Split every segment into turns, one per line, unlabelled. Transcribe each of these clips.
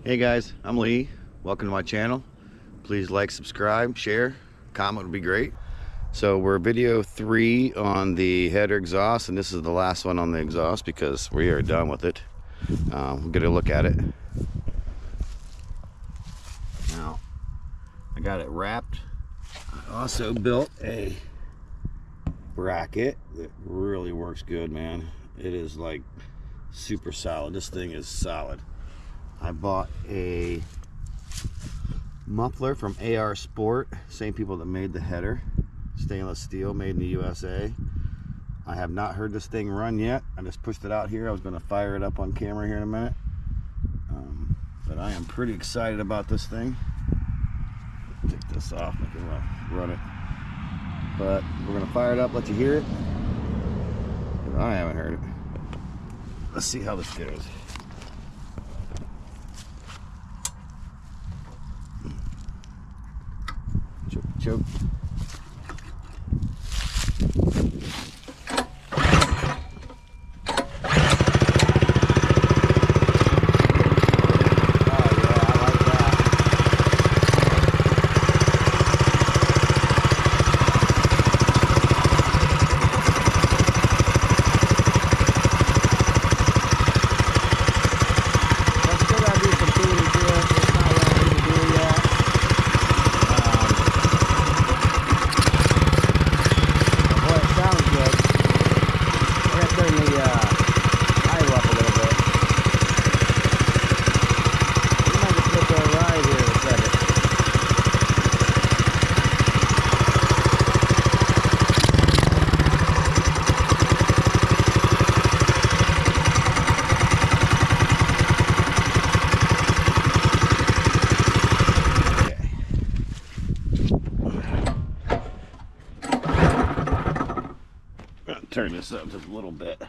Hey guys, I'm Lee. Welcome to my channel. Please like, subscribe, share, comment would be great. So we're video 3 on the header exhaust, and this is the last one on the exhaust because we are done with it. We'll get a look at it. Now, I got it wrapped. I also built a bracket that really works good, man. It is like super solid. This thing is solid. I bought a muffler from AR Sport, same people that made the header, stainless steel, made in the USA. I have not heard this thing run yet. I just pushed it out here. I was going to fire it up on camera here in a minute, but I am pretty excited about this thing. Take this off, I can run it, but we're going to fire it up, let you hear it. I haven't heard it. Let's see how this goes. Choke. Turn this up just a little bit.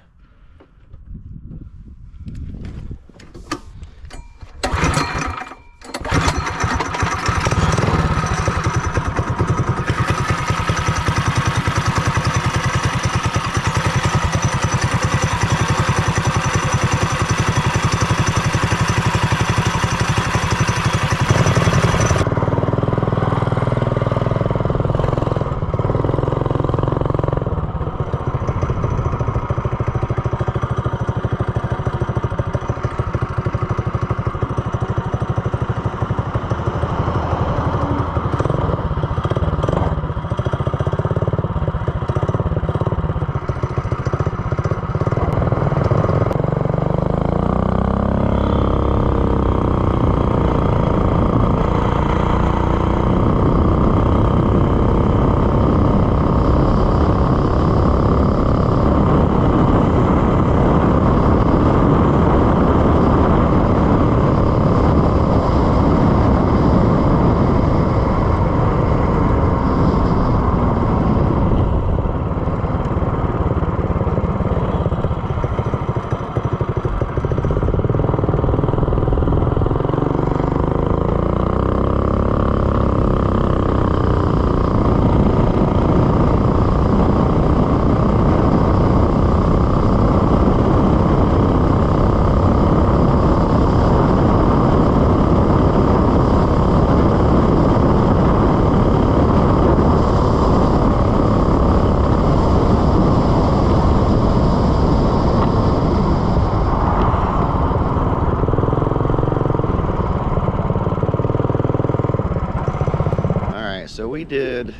So we did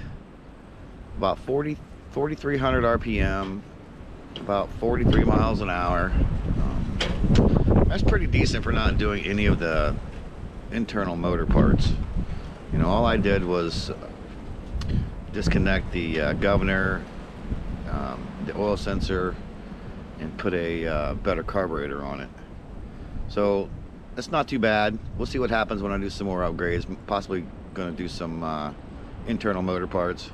about 4,300 RPM, about 43 miles an hour. That's pretty decent for not doing any of the internal motor parts. You know, all I did was disconnect the governor, the oil sensor, and put a better carburetor on it. So that's not too bad. We'll see what happens when I do some more upgrades. Possibly going to do some internal motor parts.